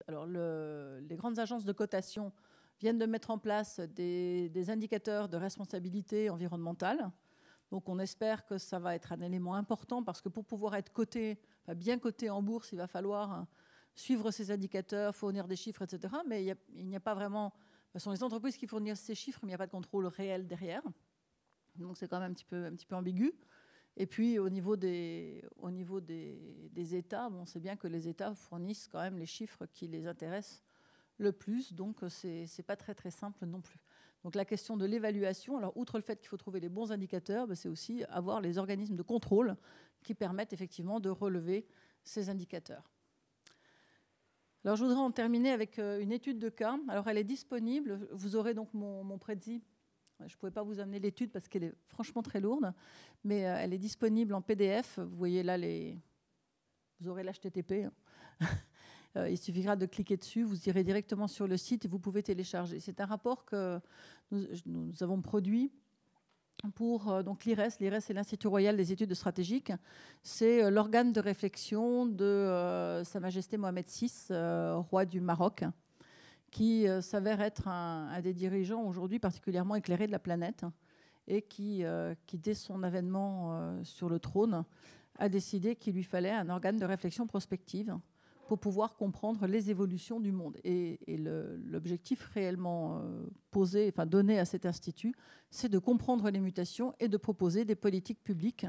Alors, les grandes agences de cotation viennent de mettre en place des indicateurs de responsabilité environnementale. Donc, on espère que ça va être un élément important parce que pour pouvoir être coté, enfin, bien coté en bourse, il va falloir suivre ces indicateurs, fournir des chiffres, etc. Mais il n'y a pas vraiment... Ce sont les entreprises qui fournissent ces chiffres, mais il n'y a pas de contrôle réel derrière. Donc, c'est quand même un petit peu ambigu. Et puis, au niveau des États, on sait bien que les États fournissent quand même les chiffres qui les intéressent le plus. Donc, ce n'est pas très, très simple non plus. Donc, la question de l'évaluation, alors, outre le fait qu'il faut trouver les bons indicateurs, c'est aussi avoir les organismes de contrôle qui permettent effectivement de relever ces indicateurs. Alors, je voudrais en terminer avec une étude de cas. Alors, elle est disponible. Vous aurez donc mon prédit. Je ne pouvais pas vous amener l'étude parce qu'elle est franchement très lourde, mais elle est disponible en PDF. Vous voyez là, vous aurez l'HTTP. Il suffira de cliquer dessus, vous irez directement sur le site et vous pouvez télécharger. C'est un rapport que nous avons produit pour donc l'IRES. L'IRES, c'est l'Institut royal des études stratégiques. C'est l'organe de réflexion de Sa Majesté Mohamed VI, roi du Maroc, qui s'avère être un des dirigeants aujourd'hui particulièrement éclairés de la planète et qui, dès son avènement sur le trône, a décidé qu'il lui fallait un organe de réflexion prospective pour pouvoir comprendre les évolutions du monde. Et l'objectif réellement posé, enfin donné à cet institut, c'est de comprendre les mutations et de proposer des politiques publiques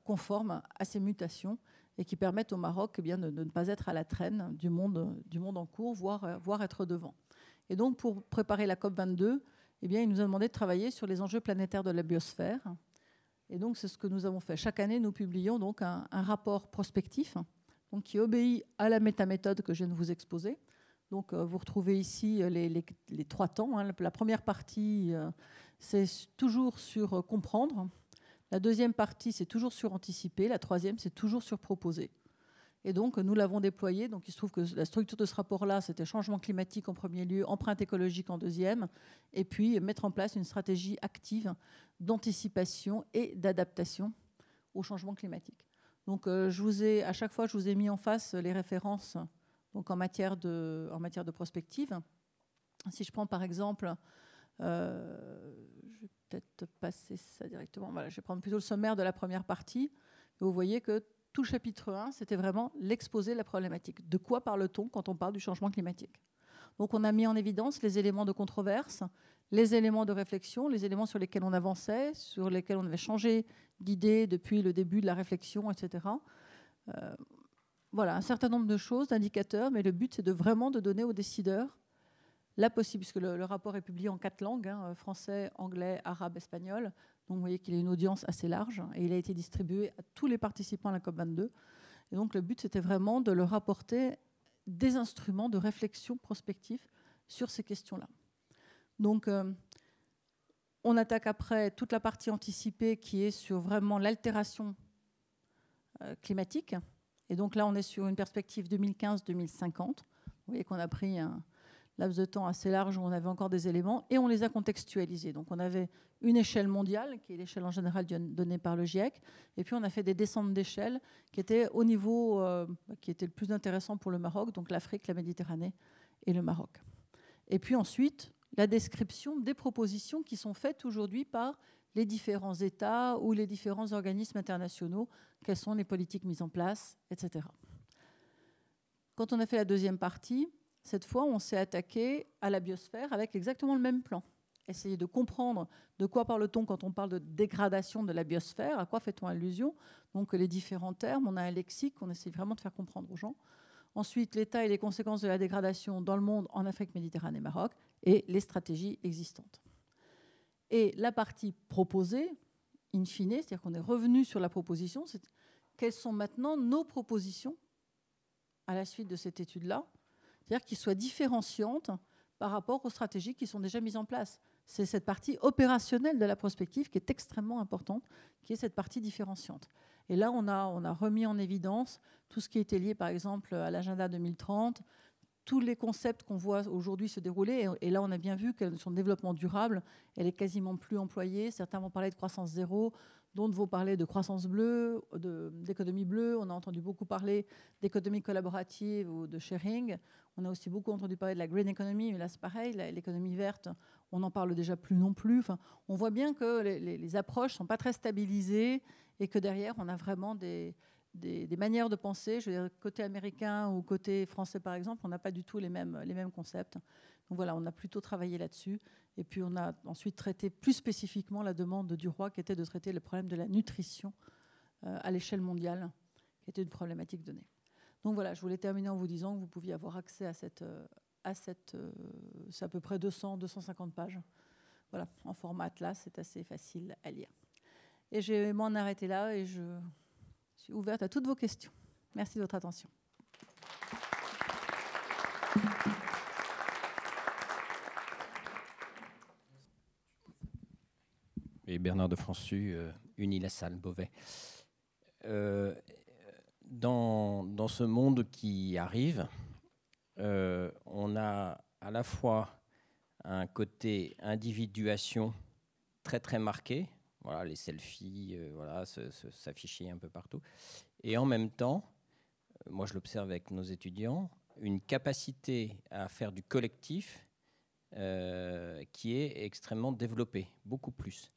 conformes à ces mutations et qui permettent au Maroc de ne pas être à la traîne du monde en cours, voire être devant. Et donc, pour préparer la COP22, il nous a demandé de travailler sur les enjeux planétaires de la biosphère. Et donc, c'est ce que nous avons fait. Chaque année, nous publions donc un rapport prospectif donc, qui obéit à la métaméthode que je viens de vous exposer. Donc, vous retrouvez ici les 3 temps. La première partie, c'est toujours sur comprendre. La deuxième partie, c'est toujours sur anticiper. La troisième, c'est toujours sur proposer. Et donc, nous l'avons déployé. Donc, il se trouve que la structure de ce rapport-là, c'était changement climatique en premier lieu, empreinte écologique en deuxième, et puis mettre en place une stratégie active d'anticipation et d'adaptation au changement climatique. Donc, à chaque fois, je vous ai mis en face les références donc, en matière de prospective. Si je prends par exemple... je vais peut-être passer ça directement. Voilà, je vais prendre plutôt le sommaire de la première partie. Et vous voyez que tout chapitre 1, c'était vraiment l'exposé de la problématique. De quoi parle-t-on quand on parle du changement climatique? Donc, on a mis en évidence les éléments de controverse, les éléments de réflexion, les éléments sur lesquels on avançait, sur lesquels on avait changé d'idée depuis le début de la réflexion, etc. Voilà, un certain nombre de choses, d'indicateurs, mais le but, c'est vraiment de donner aux décideurs la possible, puisque le rapport est publié en 4 langues, français, anglais, arabe, espagnol. Donc vous voyez qu'il a une audience assez large et il a été distribué à tous les participants à la COP22. Et donc le but, c'était vraiment de leur apporter des instruments de réflexion prospective sur ces questions-là. Donc on attaque après toute la partie anticipée qui est sur vraiment l'altération climatique. Et donc là, on est sur une perspective 2015-2050. Vous voyez qu'on a pris un laps de temps assez large où on avait encore des éléments et on les a contextualisés. Donc on avait une échelle mondiale, qui est l'échelle en général donnée par le GIEC, et puis on a fait des descentes d'échelle qui étaient au niveau qui était le plus intéressant pour le Maroc, donc l'Afrique, la Méditerranée et le Maroc. Et puis ensuite, la description des propositions qui sont faites aujourd'hui par les différents États ou les différents organismes internationaux, quelles sont les politiques mises en place, etc. Quand on a fait la deuxième partie, cette fois, on s'est attaqué à la biosphère avec exactement le même plan. Essayer de comprendre de quoi parle-t-on quand on parle de dégradation de la biosphère, à quoi fait-on allusion. Donc les différents termes, on a un lexique, on essaie vraiment de faire comprendre aux gens. Ensuite, l'état et les conséquences de la dégradation dans le monde, en Afrique, Méditerranée, Maroc, et les stratégies existantes. Et la partie proposée, in fine, c'est-à-dire qu'on est revenu sur la proposition, c'est quelles sont maintenant nos propositions à la suite de cette étude-là, c'est-à-dire qu'ils soient différenciantes par rapport aux stratégies qui sont déjà mises en place. C'est cette partie opérationnelle de la prospective qui est extrêmement importante, qui est cette partie différenciante. Et là, on a remis en évidence tout ce qui était lié, par exemple, à l'agenda 2030, tous les concepts qu'on voit aujourd'hui se dérouler. Et là, on a bien vu que son développement durable, elle est quasiment plus employée. Certains vont parler de croissance zéro, dont vous parlez de croissance bleue, d'économie bleue. On a entendu beaucoup parler d'économie collaborative ou de sharing. On a aussi beaucoup entendu parler de la green economy, mais là c'est pareil, l'économie verte, on n'en parle déjà plus non plus. Enfin, on voit bien que les approches ne sont pas très stabilisées et que derrière, on a vraiment des manières de penser. Je veux dire, côté américain ou côté français, par exemple, on n'a pas du tout les mêmes concepts. Donc voilà, on a plutôt travaillé là-dessus. Et puis on a ensuite traité plus spécifiquement la demande du roi, qui était de traiter le problème de la nutrition à l'échelle mondiale, qui était une problématique donnée. Donc voilà, je voulais terminer en vous disant que vous pouviez avoir accès à c'est à peu près 200-250 pages. Voilà, en format Atlas, c'est assez facile à lire. Et je vais m'en arrêter là et je suis ouverte à toutes vos questions. Merci de votre attention. Et Bernard de Françu, Uni-la-Salle, Beauvais. Dans ce monde qui arrive, on a à la fois un côté individuation très très marqué, voilà, les selfies, voilà, s'afficher un peu partout, et en même temps, moi je l'observe avec nos étudiants, une capacité à faire du collectif qui est extrêmement développée, beaucoup plus.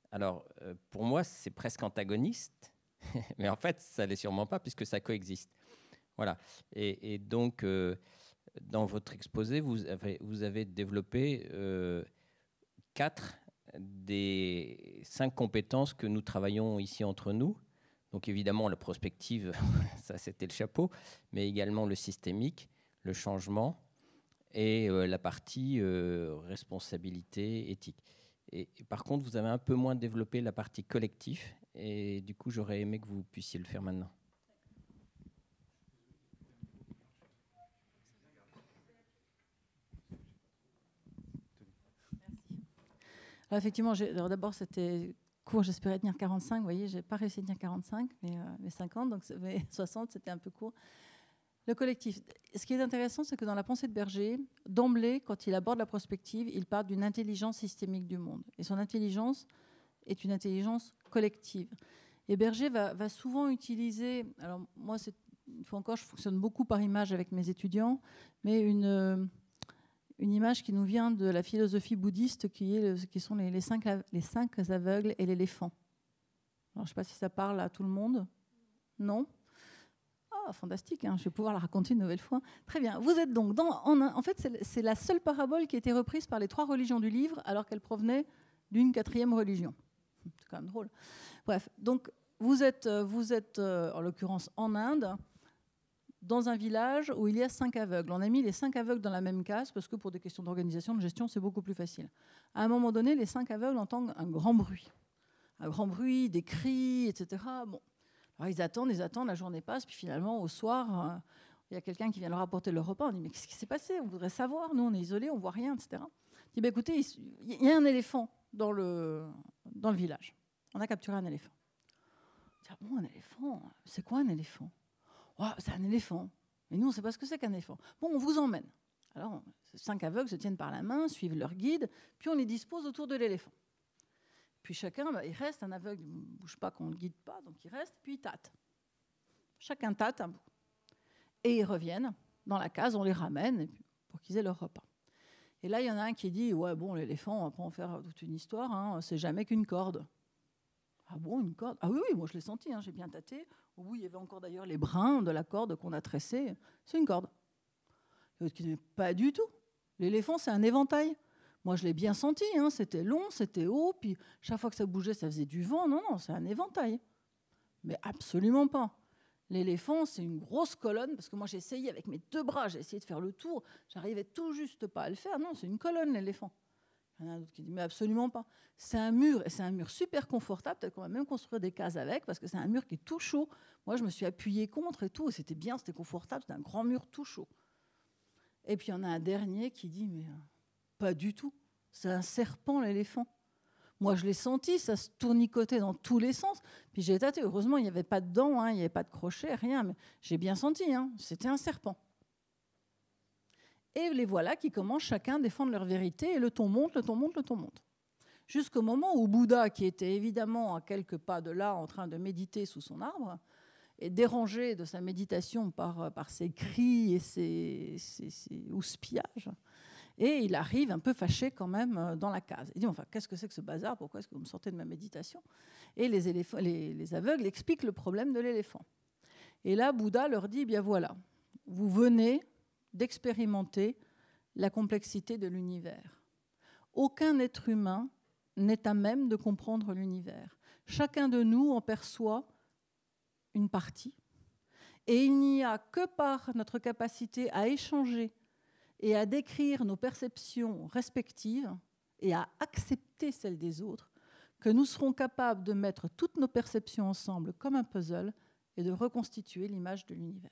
Alors, pour moi, c'est presque antagoniste, mais en fait, ça ne l'est sûrement pas, puisque ça coexiste. Voilà. Et donc, dans votre exposé, vous avez développé 4 des 5 compétences que nous travaillons ici entre nous. Donc, évidemment, la prospective, ça, c'était le chapeau, mais également le systémique, le changement et la partie responsabilité éthique. Et par contre, vous avez un peu moins développé la partie collectif, et du coup, j'aurais aimé que vous puissiez le faire maintenant. Alors effectivement, d'abord, c'était court, j'espérais tenir 45. Vous voyez, je n'ai pas réussi à tenir 45, mais 50, donc 60, c'était un peu court. Le collectif. Ce qui est intéressant, c'est que dans la pensée de Berger, d'emblée, quand il aborde la prospective, il parle d'une intelligence systémique du monde. Et son intelligence est une intelligence collective. Et Berger va souvent utiliser... Alors moi, une fois encore, je fonctionne beaucoup par image avec mes étudiants, mais une image qui nous vient de la philosophie bouddhiste, qui sont les cinq aveugles et l'éléphant. Alors, je ne sais pas si ça parle à tout le monde. Non ? Ah, fantastique, hein, je vais pouvoir la raconter une nouvelle fois. Très bien. Vous êtes donc en fait, c'est la seule parabole qui a été reprise par les 3 religions du livre, alors qu'elle provenait d'une 4e religion. C'est quand même drôle. Bref, donc vous êtes en l'occurrence en Inde, dans un village où il y a 5 aveugles. On a mis les 5 aveugles dans la même case parce que pour des questions d'organisation, de gestion, c'est beaucoup plus facile. À un moment donné, les 5 aveugles entendent un grand bruit, des cris, etc. Bon. Alors ils attendent, la journée passe, puis finalement, au soir, il y a quelqu'un qui vient leur apporter leur repas. On dit, mais qu'est-ce qui s'est passé? On voudrait savoir, nous on est isolés, on voit rien, etc. Il dit, bah, écoutez, il y a un éléphant dans le village. On a capturé un éléphant. Ah bon, un éléphant? C'est quoi un éléphant? Oh, c'est un éléphant. Mais nous, on ne sait pas ce que c'est qu'un éléphant. Bon, on vous emmène. Alors, 5 aveugles se tiennent par la main, suivent leur guide, puis on les dispose autour de l'éléphant. Puis chacun, il reste, un aveugle ne bouge pas, qu'on ne le guide pas, donc il reste, puis il tâte. Chacun tâte un bout. Et ils reviennent dans la case, on les ramène pour qu'ils aient leur repas. Et là, il y en a un qui dit, ouais, bon, l'éléphant, on va pas en faire toute une histoire, hein, c'est jamais qu'une corde. Ah bon, une corde? Ah oui, moi je l'ai senti, hein, j'ai bien tâté. Au bout, il y avait encore d'ailleurs les brins de la corde qu'on a tressée. C'est une corde. L'autre qui dit, pas du tout. L'éléphant, c'est un éventail. Moi, je l'ai bien senti, hein, c'était long, c'était haut, puis chaque fois que ça bougeait, ça faisait du vent. Non, c'est un éventail. Mais absolument pas. L'éléphant, c'est une grosse colonne, parce que moi, j'ai essayé avec mes 2 bras, j'ai essayé de faire le tour, j'arrivais tout juste pas à le faire. Non, c'est une colonne, l'éléphant. Il y en a un autre qui dit, mais absolument pas. C'est un mur, et c'est un mur super confortable, peut-être qu'on va même construire des cases avec, parce que c'est un mur qui est tout chaud. Moi, je me suis appuyée contre et tout, et c'était bien, c'était confortable, c'était un grand mur tout chaud. Et puis, il y en a un dernier qui dit, mais pas du tout. C'est un serpent, l'éléphant. Moi, je l'ai senti, ça se tournicotait dans tous les sens. Puis j'ai tâté. Heureusement, il n'y avait pas de dents, hein, il n'y avait pas de crochet, rien. Mais j'ai bien senti, hein, c'était un serpent. Et les voilà qui commencent chacun à défendre leur vérité. Et le ton monte, le ton monte, le ton monte. jusqu'au moment où Bouddha, qui était évidemment à quelques pas de là, en train de méditer sous son arbre, est dérangé de sa méditation par ses cris et ses houspillages. Et il arrive un peu fâché quand même dans la case. Il dit, enfin, qu'est-ce que c'est que ce bazar? Pourquoi est-ce que vous me sortez de ma méditation? Et les aveugles expliquent le problème de l'éléphant. Et là, Bouddha leur dit, bien voilà, vous venez d'expérimenter la complexité de l'univers. Aucun être humain n'est à même de comprendre l'univers. Chacun de nous en perçoit une partie. Et il n'y a que par notre capacité à échanger et à décrire nos perceptions respectives et à accepter celles des autres que nous serons capables de mettre toutes nos perceptions ensemble comme un puzzle et de reconstituer l'image de l'univers.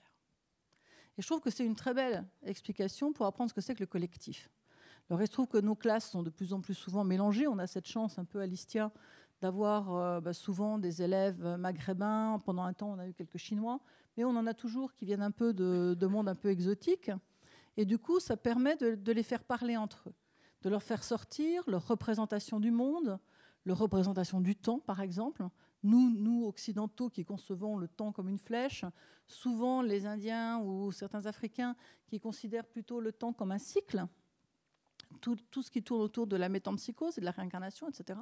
Et je trouve que c'est une très belle explication pour apprendre ce que c'est que le collectif. Alors, il se trouve que nos classes sont de plus en plus souvent mélangées. On a cette chance un peu à l'ISTIA d'avoir souvent des élèves maghrébins. Pendant un temps, on a eu quelques Chinois. Mais on en a toujours qui viennent un peu de mondes un peu exotiques. Et du coup, ça permet de les faire parler entre eux, de leur faire sortir leur représentation du monde, leur représentation du temps, par exemple. Nous, occidentaux, qui concevons le temps comme une flèche, souvent les Indiens ou certains Africains qui considèrent plutôt le temps comme un cycle, tout ce qui tourne autour de la métempsychose et de la réincarnation, etc.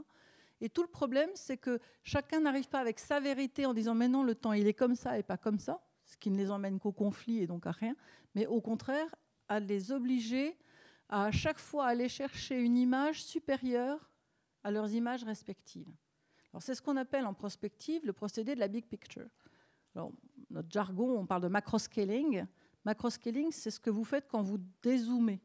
Et tout le problème, c'est que chacun n'arrive pas avec sa vérité en disant « mais non, le temps, il est comme ça et pas comme ça », ce qui ne les emmène qu'au conflit et donc à rien, mais au contraire, à les obliger à chaque fois aller chercher une image supérieure à leurs images respectives. Alors, c'est ce qu'on appelle en prospective le procédé de la big picture. Alors, notre jargon, on parle de macroscaling. Macroscaling, c'est ce que vous faites quand vous dézoomez.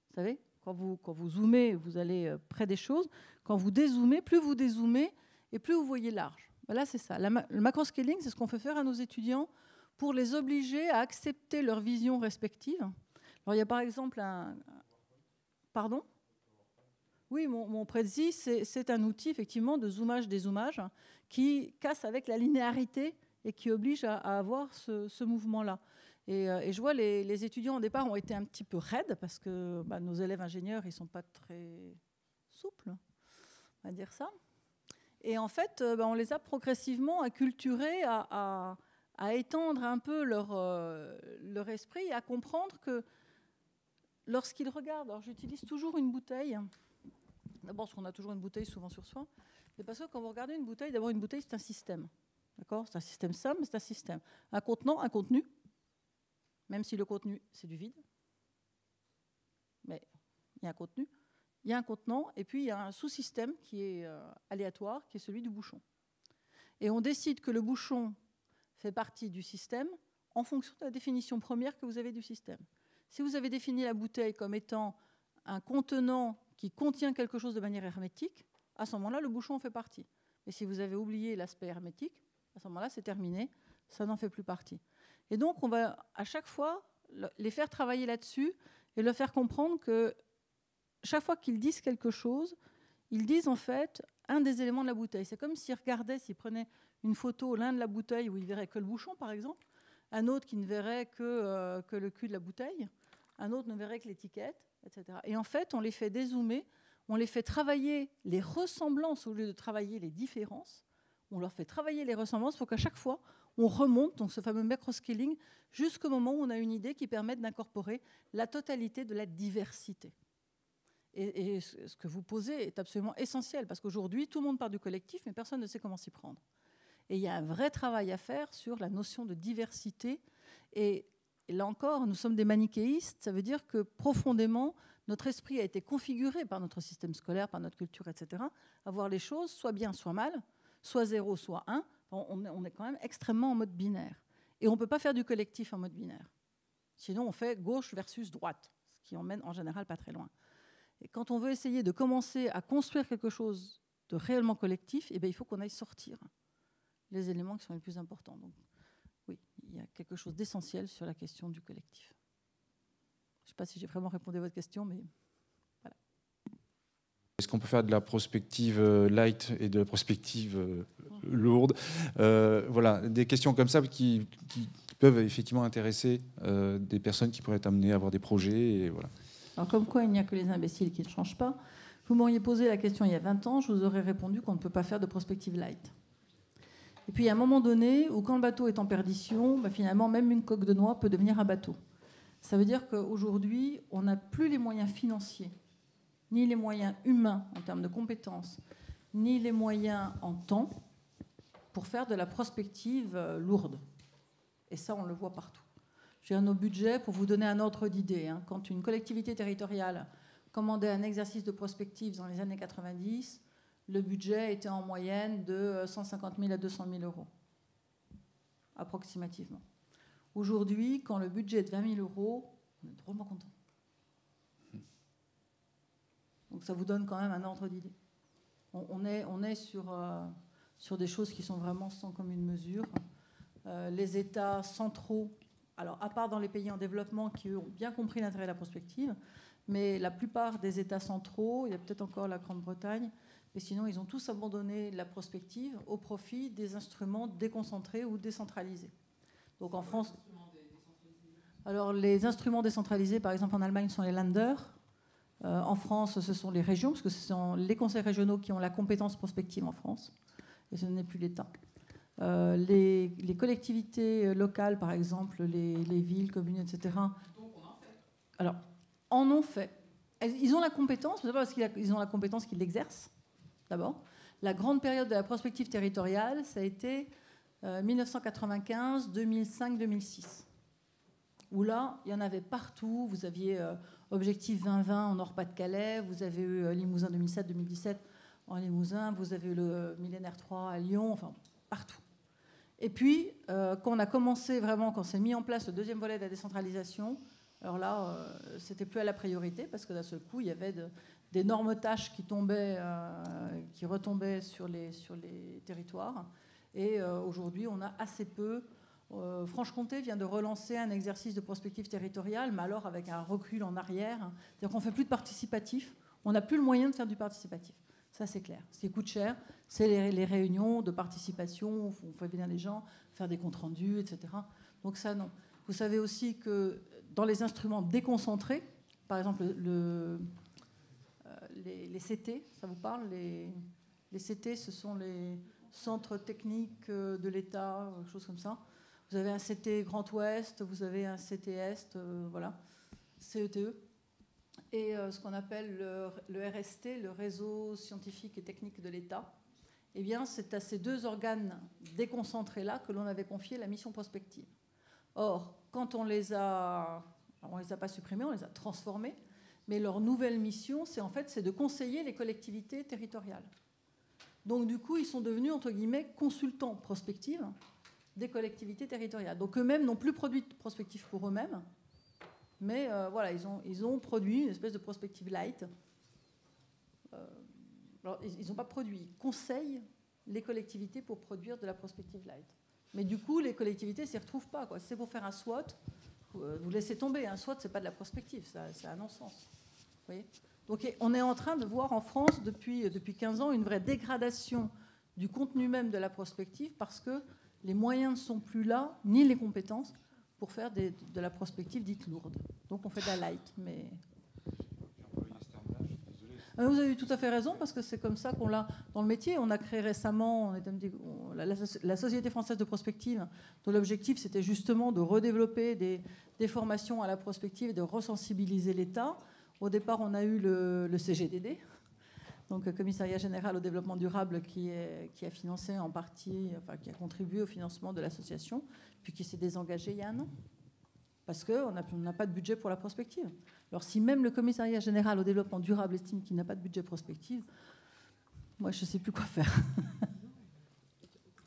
Vous savez, quand vous zoomez, vous allez près des choses. Quand vous dézoomez, plus vous dézoomez et plus vous voyez large. Voilà, c'est ça. Le macroscaling, c'est ce qu'on fait faire à nos étudiants pour les obliger à accepter leur vision respective. Alors, il y a par exemple un... Pardon ? Oui, mon Prezi, c'est un outil effectivement de zoomage, dézoomage qui casse avec la linéarité et qui oblige à avoir ce mouvement-là. Et je vois les étudiants au départ ont été un petit peu raides parce que nos élèves ingénieurs, ils ne sont pas très souples, on va dire ça. Et en fait, on les a progressivement acculturés à étendre un peu leur esprit et à comprendre que lorsqu'ils regardent, alors j'utilise toujours une bouteille. D'abord, parce qu'on a toujours une bouteille souvent sur soi. Mais parce que quand vous regardez une bouteille, d'abord une bouteille, c'est un système. D'accord ? C'est un système simple, mais c'est un système. Un contenant, un contenu, même si le contenu, c'est du vide. Mais il y a un contenu, il y a un contenant, et puis il y a un sous-système qui est aléatoire, qui est celui du bouchon. Et on décide que le bouchon fait partie du système en fonction de la définition première que vous avez du système. Si vous avez défini la bouteille comme étant un contenant qui contient quelque chose de manière hermétique, à ce moment-là, le bouchon en fait partie. Mais si vous avez oublié l'aspect hermétique, à ce moment-là, c'est terminé, ça n'en fait plus partie. Et donc, on va à chaque fois les faire travailler là-dessus et leur faire comprendre que chaque fois qu'ils disent quelque chose, ils disent en fait un des éléments de la bouteille. C'est comme s'ils regardaient, s'ils prenaient une photo, l'un de la bouteille où ils verraient que le bouchon, par exemple, un autre qui ne verrait que le cul de la bouteille, un autre ne verrait que l'étiquette, etc. Et en fait, on les fait dézoomer, on les fait travailler les ressemblances au lieu de travailler les différences. On leur fait travailler les ressemblances pour qu'à chaque fois, on remonte, donc ce fameux macroscaling, jusqu'au moment où on a une idée qui permette d'incorporer la totalité de la diversité. Et ce que vous posez est absolument essentiel, parce qu'aujourd'hui, tout le monde parle du collectif, mais personne ne sait comment s'y prendre. Et il y a un vrai travail à faire sur la notion de diversité. Et là encore, nous sommes des manichéistes, ça veut dire que profondément, notre esprit a été configuré par notre système scolaire, par notre culture, etc., à voir les choses soit bien, soit mal, soit 0, soit 1. On est quand même extrêmement en mode binaire. Et on ne peut pas faire du collectif en mode binaire. Sinon, on fait gauche versus droite, ce qui emmène en général pas très loin. Et quand on veut essayer de commencer à construire quelque chose de réellement collectif, eh bien, il faut qu'on aille sortir les éléments qui sont les plus importants. Donc, oui, il y a quelque chose d'essentiel sur la question du collectif. Je ne sais pas si j'ai vraiment répondu à votre question, mais voilà. Est-ce qu'on peut faire de la prospective light et de la prospective lourde? Voilà, des questions comme ça qui peuvent effectivement intéresser des personnes qui pourraient être amenées à avoir des projets. Et voilà. Alors, comme quoi, il n'y a que les imbéciles qui ne changent pas. Vous m'auriez posé la question il y a 20 ans, je vous aurais répondu qu'on ne peut pas faire de prospective light. Et puis, il y a un moment donné où, quand le bateau est en perdition, finalement, même une coque de noix peut devenir un bateau. Ça veut dire qu'aujourd'hui, on n'a plus les moyens financiers, ni les moyens humains en termes de compétences, ni les moyens en temps pour faire de la prospective lourde. Et ça, on le voit partout. J'ai nos budgets, pour vous donner un ordre d'idée. Quand une collectivité territoriale commandait un exercice de prospective dans les années 90, le budget était en moyenne de 150 000 à 200 000 euros, approximativement. Aujourd'hui, quand le budget est de 20 000 euros, on est drôlement content. Donc ça vous donne quand même un ordre d'idée. On est sur des choses qui sont vraiment sans commune mesure. Les États centraux, alors à part dans les pays en développement qui eux, ont bien compris l'intérêt de la prospective, mais la plupart des États centraux, il y a peut-être encore la Grande-Bretagne, mais sinon ils ont tous abandonné la prospective au profit des instruments déconcentrés ou décentralisés. Donc en France, alors les instruments décentralisés, par exemple en Allemagne, sont les Länder. En France, ce sont les régions, parce que ce sont les conseils régionaux qui ont la compétence prospective en France, et ce n'est plus l'État. Les collectivités locales, par exemple, les villes, communes, etc. Alors, en ont fait. Ils ont la compétence, c'est pas parce qu'ils ont la compétence qu'ils l'exercent, d'abord. La grande période de la prospective territoriale, ça a été 1995, 2005, 2006. Où là, il y en avait partout. Vous aviez Objectif 2020 en Nord-Pas-de-Calais, vous avez eu Limousin 2007-2017 en Limousin, vous avez eu le Millénaire 3 à Lyon, enfin, partout. Et puis, quand on a commencé vraiment, quand s'est mis en place le deuxième volet de la décentralisation, alors là, c'était plus à la priorité, parce que d'un seul coup, il y avait d'énormes tâches qui tombaient, qui retombaient sur les territoires. Et aujourd'hui, on a assez peu. Franche-Comté vient de relancer un exercice de prospective territoriale, mais alors avec un recul en arrière. C'est-à-dire qu'on ne fait plus de participatif. On n'a plus le moyen de faire du participatif. Ça, c'est clair. Ce qui coûte cher, c'est les réunions de participation, où on fait venir les gens, faire des comptes rendus, etc. Donc ça, non. Vous savez aussi que dans les instruments déconcentrés, par exemple les CT, ça vous parle, les CT, ce sont les centres techniques de l'État, choses comme ça. Vous avez un CT Grand Ouest, vous avez un CT Est, voilà, CETE. Et ce qu'on appelle le RST, le Réseau Scientifique et Technique de l'État. Eh bien, c'est à ces deux organes déconcentrés-là que l'on avait confié la mission prospective. Or, quand on les a pas supprimés, on les a transformés, mais leur nouvelle mission, c'est de conseiller les collectivités territoriales. Donc, du coup, ils sont devenus, entre guillemets, consultants prospectifs des collectivités territoriales. Donc, eux-mêmes n'ont plus produit de prospective pour eux-mêmes, mais voilà, ils ont produit une espèce de prospective light. Alors, ils n'ont pas produit, ils conseillent les collectivités pour produire de la prospective light. Mais du coup, les collectivités ne s'y retrouvent pas, quoi. Si c'est pour faire un SWOT, vous laissez tomber. Un SWOT, ce n'est pas de la prospective, c'est un non-sens. Vous voyez ? Donc, on est en train de voir en France, depuis 15 ans, une vraie dégradation du contenu même de la prospective parce que les moyens ne sont plus là, ni les compétences, pour faire de la prospective dite lourde. Donc, on fait de la light, mais... Vous avez tout à fait raison, parce que c'est comme ça qu'on l'a dans le métier. On a créé récemment la Société française de prospective, dont l'objectif, c'était justement de redévelopper des formations à la prospective et de resensibiliser l'État. Au départ, on a eu le CGDD, donc le Commissariat général au développement durable, qui a financé en partie, enfin, qui a contribué au financement de l'association, puis qui s'est désengagé il y a un an. Parce qu'on n'a pas de budget pour la prospective. Alors si même le Commissariat général au développement durable estime qu'il n'a pas de budget prospective, moi je ne sais plus quoi faire.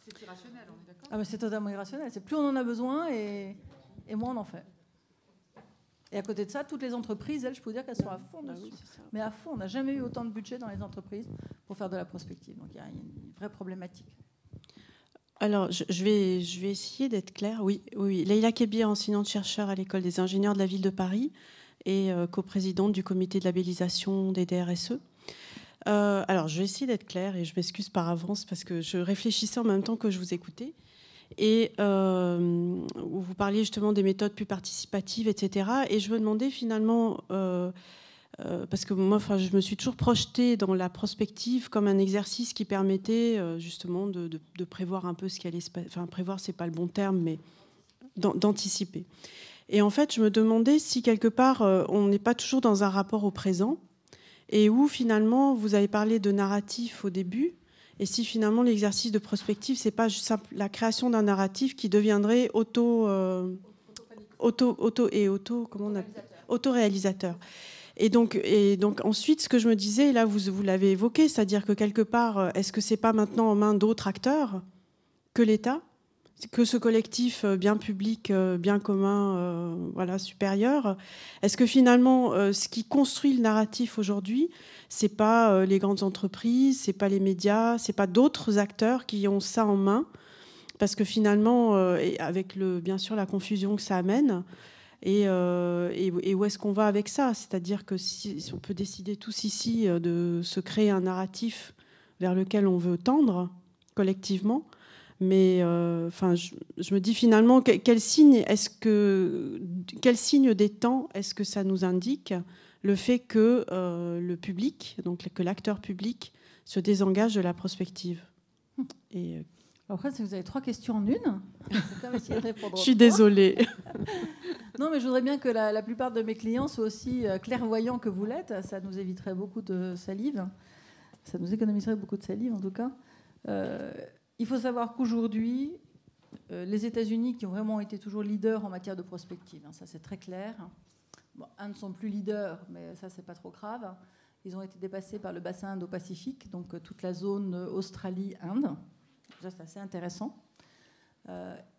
C'est irrationnel, on est d'accord ? Ah, mais c'est totalement irrationnel. C'est plus on en a besoin et moins on en fait. Et à côté de ça, toutes les entreprises, elles, je peux vous dire qu'elles sont à fond dessus. Oui, mais à fond, on n'a jamais eu autant de budget dans les entreprises pour faire de la prospective. Donc il y a une vraie problématique. Alors, je vais essayer d'être claire. Oui. Leïla Kebir, enseignante-chercheur à l'École des ingénieurs de la ville de Paris et coprésidente du comité de labellisation des DRSE. Alors, je vais essayer d'être claire et je m'excuse par avance parce que je réfléchissais en même temps que je vous écoutais. Et vous parliez justement des méthodes plus participatives, etc. Et je me demandais finalement Parce que moi, je me suis toujours projetée dans la prospective comme un exercice qui permettait justement de prévoir un peu ce qui allait se passer. Enfin, prévoir, c'est pas le bon terme, mais d'anticiper. Et en fait, je me demandais si quelque part, on n'est pas toujours dans un rapport au présent, et où finalement, vous avez parlé de narratif au début, et si finalement l'exercice de prospective, c'est pas juste la création d'un narratif qui deviendrait auto-réalisateur. Et donc ensuite, ce que je me disais, là vous l'avez évoqué, c'est-à-dire que quelque part, est-ce que c'est pas maintenant en main d'autres acteurs que l'État, que ce collectif bien public, bien commun, voilà, supérieur? Est-ce que finalement, ce qui construit le narratif aujourd'hui, c'est pas les grandes entreprises, c'est pas les médias, c'est pas d'autres acteurs qui ont ça en main? Parce que finalement, avec bien sûr la confusion que ça amène, et où est-ce qu'on va avec ça? C'est-à-dire que si on peut décider tous ici de se créer un narratif vers lequel on veut tendre collectivement, mais je me dis finalement quel signe des temps est-ce que ça nous indique le fait que le public, donc que l'acteur public, se désengage de la prospective? Et après, si vous avez 3 questions en une, je suis désolée. Non, mais je voudrais bien que la plupart de mes clients soient aussi clairvoyants que vous l'êtes. Ça nous éviterait beaucoup de salive. Ça nous économiserait beaucoup de salive, en tout cas. Il faut savoir qu'aujourd'hui, les États-Unis, qui ont vraiment été toujours leaders en matière de prospective, ça c'est très clair. Bon, ne sont plus leaders, mais ça c'est pas trop grave. Ils ont été dépassés par le bassin Indo-Pacifique, donc toute la zone Australie-Inde. Ça, c'est assez intéressant.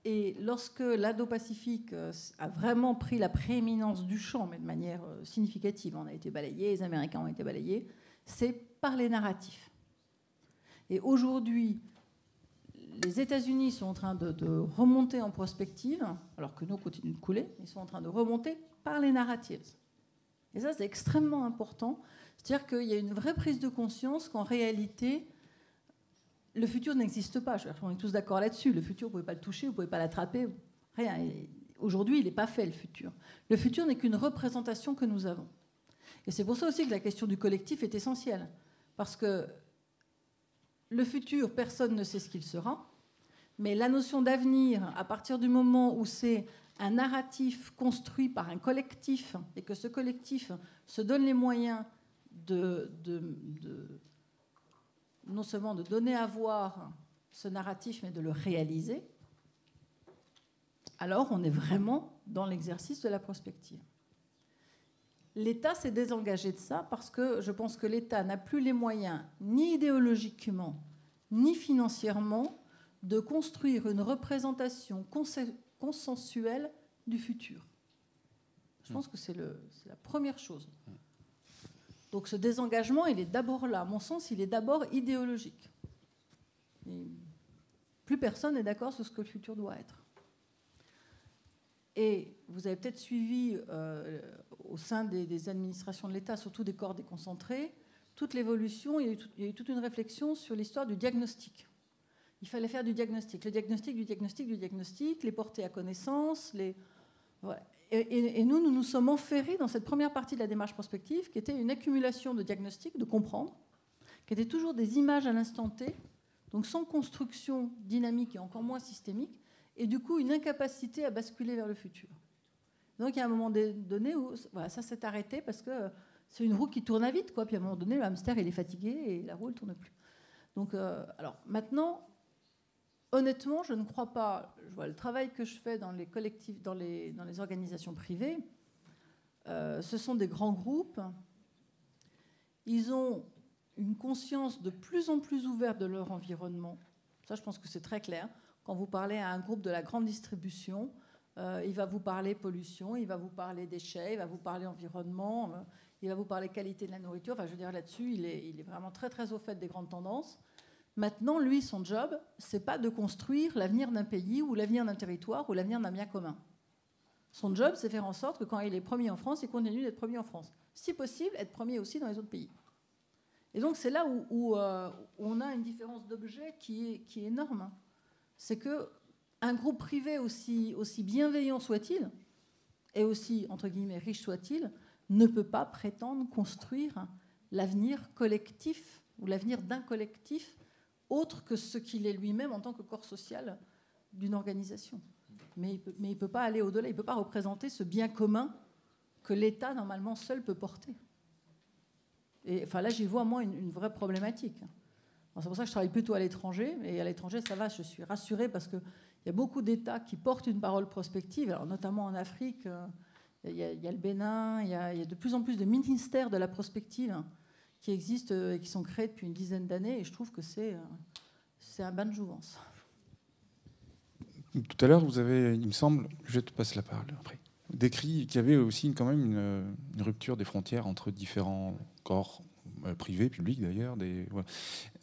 Et lorsque l'Indo-Pacifique a vraiment pris la prééminence du champ, mais de manière significative, on a été balayés, les Américains ont été balayés, c'est par les narratifs. Et aujourd'hui, les États-Unis sont en train de remonter en prospective, alors que nous continuons de couler, ils sont en train de remonter par les narratives. Et ça, c'est extrêmement important. C'est-à-dire qu'il y a une vraie prise de conscience qu'en réalité, le futur n'existe pas. On est tous d'accord là-dessus. Le futur, vous ne pouvez pas le toucher, vous ne pouvez pas l'attraper. Rien. Aujourd'hui, il n'est pas fait, le futur. Le futur n'est qu'une représentation que nous avons. Et c'est pour ça aussi que la question du collectif est essentielle. Parce que le futur, personne ne sait ce qu'il sera. Mais la notion d'avenir, à partir du moment où c'est un narratif construit par un collectif, et que ce collectif se donne les moyens non seulement de donner à voir ce narratif, mais de le réaliser, alors on est vraiment dans l'exercice de la prospective. L'État s'est désengagé de ça parce que je pense que l'État n'a plus les moyens, ni idéologiquement, ni financièrement, de construire une représentation consensuelle du futur. Je pense que c'est la première chose. Donc ce désengagement, il est d'abord là. À mon sens, il est d'abord idéologique. Et plus personne n'est d'accord sur ce que le futur doit être. Et vous avez peut-être suivi au sein des administrations de l'État, surtout des corps déconcentrés, toute l'évolution. Il y a eu toute une réflexion sur l'histoire du diagnostic. Il fallait faire du diagnostic. Le diagnostic, du diagnostic, du diagnostic, les porter à connaissance. Voilà. Et nous nous sommes enferrés dans cette première partie de la démarche prospective qui était une accumulation de diagnostics, de comprendre, qui étaient toujours des images à l'instant T, donc sans construction dynamique et encore moins systémique, et du coup une incapacité à basculer vers le futur. Donc il y a un moment donné où voilà, ça s'est arrêté parce que c'est une roue qui tourne à vite, quoi. Puis à un moment donné, le hamster il est fatigué et la roue ne tourne plus. Donc alors maintenant, honnêtement, je ne crois pas. Je vois le travail que je fais dans les collectifs, dans les organisations privées. Ce sont des grands groupes. Ils ont une conscience de plus en plus ouverte de leur environnement. Ça, je pense que c'est très clair. Quand vous parlez à un groupe de la grande distribution, il va vous parler pollution, il va vous parler déchets, il va vous parler environnement, il va vous parler qualité de la nourriture. Enfin, je veux dire, là-dessus, il est vraiment très, très au fait des grandes tendances. Maintenant, lui, son job, c'est pas de construire l'avenir d'un pays ou l'avenir d'un territoire ou l'avenir d'un bien commun. Son job, c'est faire en sorte que quand il est premier en France, il continue d'être premier en France. Si possible, être premier aussi dans les autres pays. Et donc, c'est là où on a une différence d'objet qui est énorme. C'est qu'un groupe privé, aussi bienveillant soit-il, et aussi, entre guillemets, riche soit-il, ne peut pas prétendre construire l'avenir collectif ou l'avenir d'un collectif autre que ce qu'il est lui-même en tant que corps social d'une organisation. Mais il ne peut pas aller au-delà, il ne peut pas représenter ce bien commun que l'État, normalement, seul peut porter. Et enfin, là, j'y vois, moi, une vraie problématique. C'est pour ça que je travaille plutôt à l'étranger. Et à l'étranger, ça va, je suis rassurée parce qu'il y a beaucoup d'États qui portent une parole prospective, alors notamment en Afrique. Il y a le Bénin, il y a de plus en plus de ministères de la prospective qui existent et qui sont créés depuis une dizaine d'années. Et je trouve que c'est un bain de jouvence. Tout à l'heure, vous avez, il me semble, je te passe la parole après, décrit qu'il y avait aussi quand même une rupture des frontières entre différents corps privés, publics d'ailleurs. Voilà.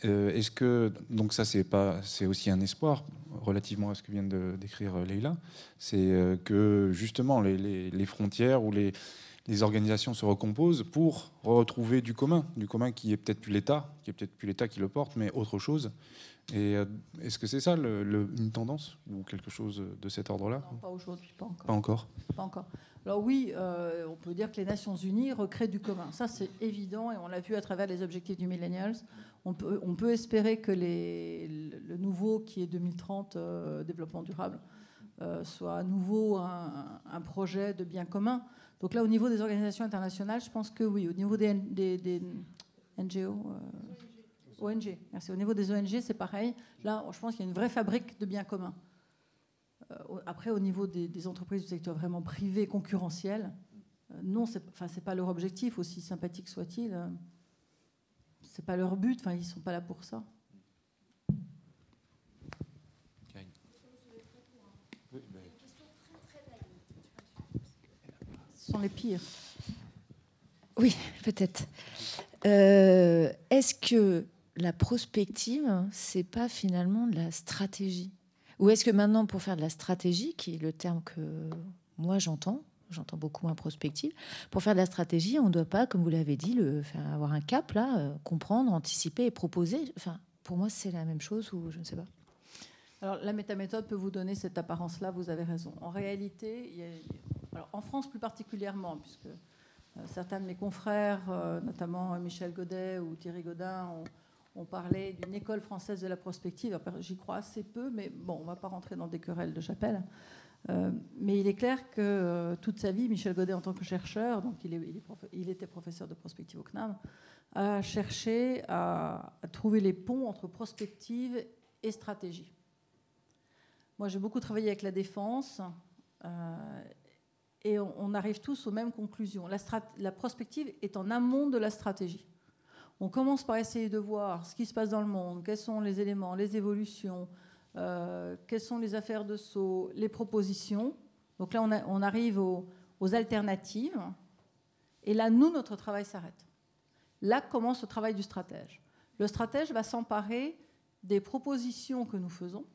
Est-ce que, donc ça c'est aussi un espoir relativement à ce que vient de décrire Leïla, c'est que justement les frontières ou les organisations se recomposent pour retrouver du commun qui est peut-être plus l'État, qui le porte, mais autre chose. Et est-ce que c'est ça une tendance ou quelque chose de cet ordre-là? Non, pas aujourd'hui, pas encore. Pas encore. Pas encore. Alors oui, on peut dire que les Nations Unies recréent du commun. Ça, c'est évident, et on l'a vu à travers les objectifs du Millennials. On peut espérer que le nouveau, qui est 2030, développement durable, soit à nouveau un projet de bien commun. Donc là, au niveau des organisations internationales, je pense que oui. Au niveau des NGO, ONG, merci. Au niveau des ONG, c'est pareil. Là, je pense qu'il y a une vraie fabrique de biens communs. Après, au niveau des entreprises du secteur vraiment privé, concurrentiel, non, c'est pas leur objectif, aussi sympathique soit-il. C'est pas leur but, ils sont pas là pour ça. Ce sont les pires. Oui, peut-être. Est-ce que la prospective, c'est pas finalement de la stratégie? Ou est-ce que maintenant, pour faire de la stratégie, qui est le terme que moi j'entends beaucoup en prospective, pour faire de la stratégie, on ne doit pas, comme vous l'avez dit, avoir un cap, là, comprendre, anticiper et proposer. Enfin, pour moi, c'est la même chose ou je ne sais pas. Alors, la métaméthode peut vous donner cette apparence-là, vous avez raison. En réalité, alors, en France plus particulièrement, puisque certains de mes confrères, notamment Michel Godet ou Thierry Godin, ont parlé d'une école française de la prospective. J'y crois assez peu, mais bon, on ne va pas rentrer dans des querelles de chapelle. Mais il est clair que toute sa vie, Michel Godet, en tant que chercheur, donc il était professeur de prospective au CNAM, a cherché à trouver les ponts entre prospective et stratégie. Moi, j'ai beaucoup travaillé avec la défense et on arrive tous aux mêmes conclusions. La prospective est en amont de la stratégie. On commence par essayer de voir ce qui se passe dans le monde, quels sont les éléments, les évolutions, quelles sont les affaires de saut, les propositions. Donc là, on arrive aux alternatives. Et là, notre travail s'arrête. Là commence le travail du stratège. Le stratège va s'emparer des propositions que nous faisons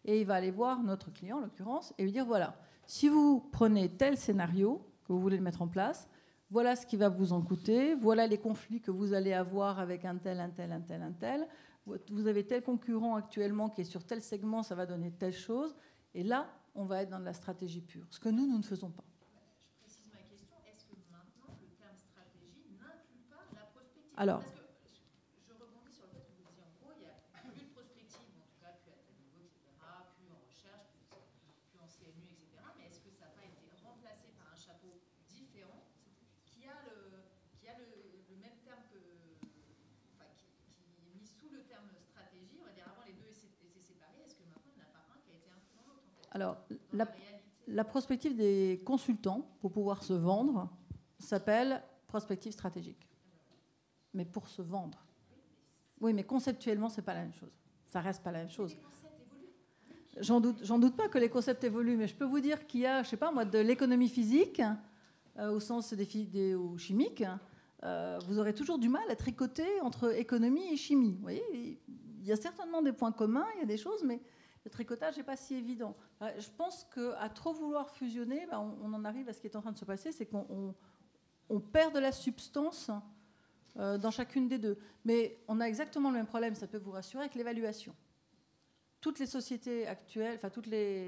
et il va aller voir notre client, en l'occurrence, et lui dire, voilà, si vous prenez tel scénario que vous voulez le mettre en place, voilà ce qui va vous en coûter, voilà les conflits que vous allez avoir avec un tel. Vous avez tel concurrent actuellement qui est sur tel segment, ça va donner telle chose. Et là, on va être dans de la stratégie pure, ce que nous ne faisons pas. Je précise ma question. Est-ce que maintenant, le terme stratégie n'inclut pas la prospective? Alors, parce que je rebondis sur le fait que vous disiez, en gros, il y a plus de prospective, en tout cas, plus à tel niveau, etc., plus en recherche, plus en CNU, etc. Mais est-ce que ça n'a pas été remplacé par un chapeau différent qui a le même terme qui est mis sous le terme stratégie? On va dire, avant, les deux étaient séparés. Est-ce que maintenant, il n'y en a pas un qui a été inclus dans l'autre, en fait? Alors, la prospective des consultants, pour pouvoir se vendre, s'appelle prospective stratégique. Mais pour se vendre. Oui, mais conceptuellement, ce n'est pas la même chose. Ça reste pas la même chose. J'en doute pas que les concepts évoluent, mais je peux vous dire qu'il y a, je sais pas moi, de l'économie physique, au sens ou chimique, vous aurez toujours du mal à tricoter entre économie et chimie. Vous voyez, il y a certainement des points communs, il y a des choses, mais le tricotage n'est pas si évident. Je pense qu'à trop vouloir fusionner, on en arrive à ce qui est en train de se passer, c'est qu'on perd de la substance dans chacune des deux. Mais on a exactement le même problème, ça peut vous rassurer, avec l'évaluation. Toutes les sociétés actuelles, enfin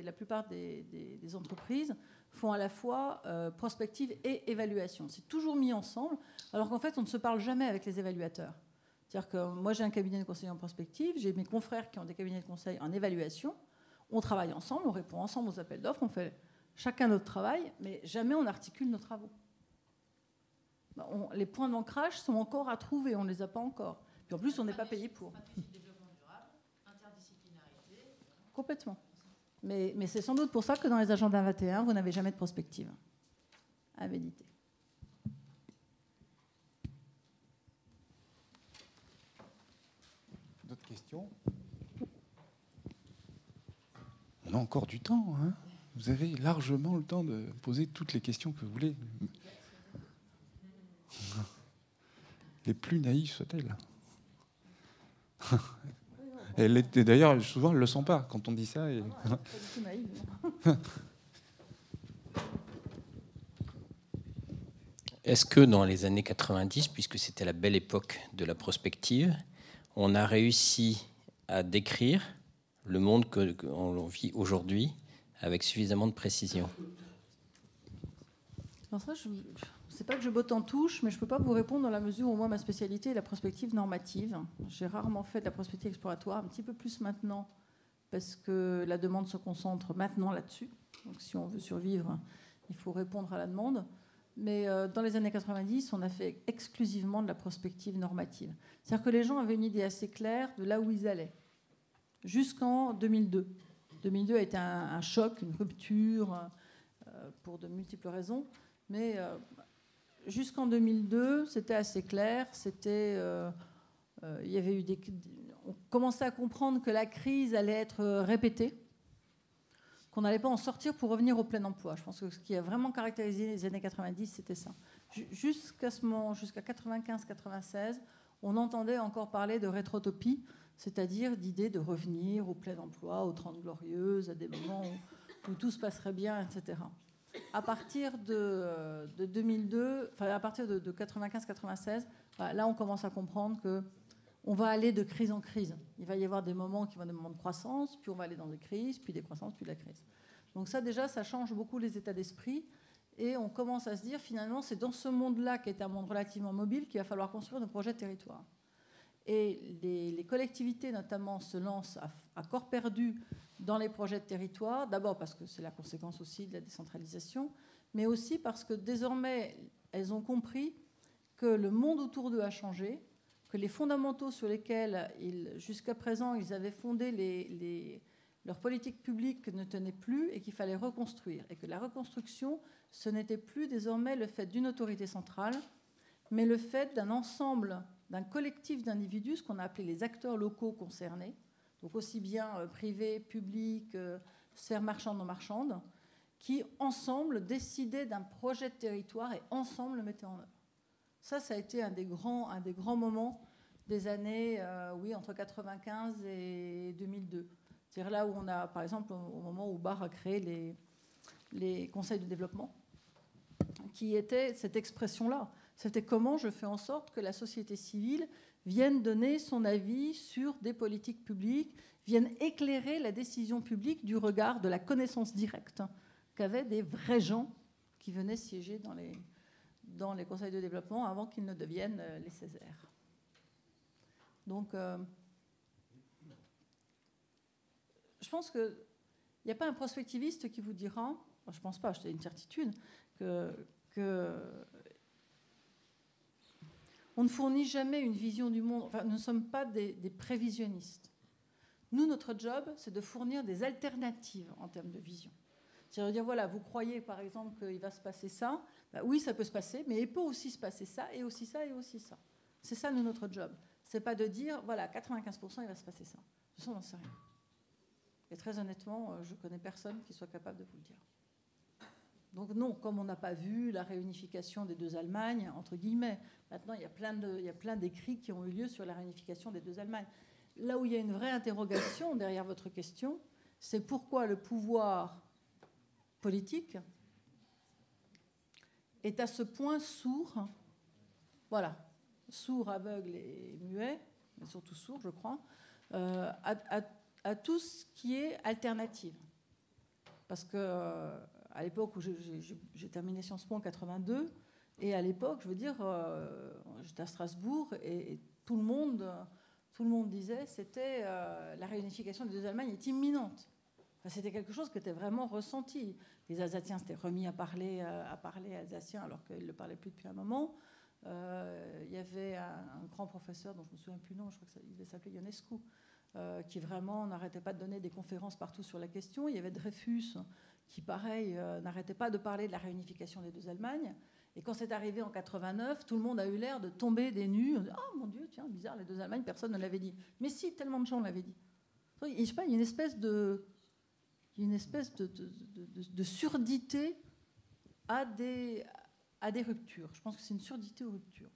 la plupart des entreprises font à la fois prospective et évaluation. C'est toujours mis ensemble, alors qu'en fait, on ne se parle jamais avec les évaluateurs. C'est-à-dire que moi, j'ai un cabinet de conseil en prospective, j'ai mes confrères qui ont des cabinets de conseil en évaluation. On travaille ensemble, on répond ensemble aux appels d'offres, on fait chacun notre travail, mais jamais on articule nos travaux. Les points d'ancrage sont encore à trouver, on ne les a pas encore. Puis en plus, on n'est pas payé pour. Complètement. Mais c'est sans doute pour ça que dans les agendas 21, vous n'avez jamais de prospective à méditer. D'autres questions? On a encore du temps, hein? Vous avez largement le temps de poser toutes les questions que vous voulez. Les plus naïfs soient-elles. Et d'ailleurs, souvent, elles ne le sont pas quand on dit ça. Et... Ah non, pas du tout naïve. Est-ce que dans les années 90, puisque c'était la belle époque de la prospective, on a réussi à décrire le monde qu'on vit aujourd'hui avec suffisamment de précision? Alors ça, c'est pas que je botte en touche, mais je ne peux pas vous répondre dans la mesure où moi, ma spécialité est la prospective normative. J'ai rarement fait de la prospective exploratoire, un petit peu plus maintenant, parce que la demande se concentre maintenant là-dessus. Donc si on veut survivre, il faut répondre à la demande. Mais dans les années 90, on a fait exclusivement de la prospective normative. C'est-à-dire que les gens avaient une idée assez claire de là où ils allaient, jusqu'en 2002. 2002 a été un choc, une rupture, pour de multiples raisons. Mais jusqu'en 2002, c'était assez clair. Il y avait eu on commençait à comprendre que la crise allait être répétée, qu'on n'allait pas en sortir pour revenir au plein emploi. Je pense que ce qui a vraiment caractérisé les années 90, c'était ça. Jusqu'à 95-96, on entendait encore parler de rétrotopie, c'est-à-dire d'idée de revenir au plein emploi, aux 30 glorieuses, à des moments où tout se passerait bien, etc. À partir de 2002, enfin à partir de 95-96, là on commence à comprendre qu'on va aller de crise en crise. Il va y avoir des moments qui vont être des moments de croissance, puis on va aller dans des crises, puis des croissances, puis de la crise. Donc ça déjà, ça change beaucoup les états d'esprit. Et on commence à se dire, finalement, c'est dans ce monde-là, qui est un monde relativement mobile, qu'il va falloir construire nos projets de territoire. Et les collectivités, notamment, se lancent à corps perdu dans les projets de territoire, d'abord parce que c'est la conséquence aussi de la décentralisation, mais aussi parce que désormais, elles ont compris que le monde autour d'eux a changé, que les fondamentaux sur lesquels, jusqu'à présent, ils avaient fondé leur politique publique ne tenaient plus et qu'il fallait reconstruire. Et que la reconstruction, ce n'était plus désormais le fait d'une autorité centrale, mais le fait d'un ensemble, d'un collectif d'individus, ce qu'on a appelé les acteurs locaux concernés, donc aussi bien privés, publics, sphères marchandes, non marchandes, qui ensemble décidaient d'un projet de territoire et ensemble le mettaient en œuvre. Ça a été un des grands moments des années, entre 95 et 2002. C'est-à-dire là où on a, par exemple, au moment où Barre a créé les conseils de développement, qui était cette expression-là. C'était comment je fais en sorte que la société civile vienne donner son avis sur des politiques publiques, vienne éclairer la décision publique du regard de la connaissance directe qu'avaient des vrais gens qui venaient siéger dans les conseils de développement avant qu'ils ne deviennent les Césaires. Donc, je pense qu'il n'y a pas un prospectiviste qui vous dira, je ne pense pas, c'est une certitude, que on ne fournit jamais une vision du monde. Enfin, nous ne sommes pas des prévisionnistes. Nous, notre job, c'est de fournir des alternatives en termes de vision. C'est-à-dire dire, voilà, vous croyez par exemple qu'il va se passer ça, ben oui, ça peut se passer, mais il peut aussi se passer ça, et aussi ça, et aussi ça. C'est ça, notre job. C'est pas de dire, voilà, 95%, il va se passer ça. De toute façon, on n'en sait rien. Et très honnêtement, je connais personne qui soit capable de vous le dire. Donc non, comme on n'a pas vu la réunification des deux Allemagnes, entre guillemets, maintenant il y a plein d'écrits qui ont eu lieu sur la réunification des deux Allemagnes. Là où il y a une vraie interrogation derrière votre question, c'est pourquoi le pouvoir politique est à ce point sourd, voilà, sourd, aveugle et muet, mais surtout sourd, je crois, à tout ce qui est alternative. Parce que à l'époque où j'ai terminé Sciences Po en 82, et à l'époque, je veux dire, j'étais à Strasbourg, et tout le monde disait c'était la réunification des deux Allemagnes est imminente. Enfin, c'était quelque chose qui était vraiment ressenti. Les Alsaciens s'étaient remis à parler alsacien alors qu'ils ne le parlaient plus depuis un moment. Il y avait un grand professeur dont je ne me souviens plus le nom, je crois qu'il devait s'appeler Ionescu, qui vraiment n'arrêtait pas de donner des conférences partout sur la question. Il y avait Dreyfus qui, pareil, n'arrêtait pas de parler de la réunification des deux Allemagnes. Et quand c'est arrivé en 89, tout le monde a eu l'air de tomber des nues. « Oh mon Dieu, tiens, bizarre, les deux Allemagnes, personne ne l'avait dit. » Mais si, tellement de gens l'avaient dit. Et, je sais pas, il y a une espèce de surdité à des ruptures. Je pense que c'est une surdité aux ruptures.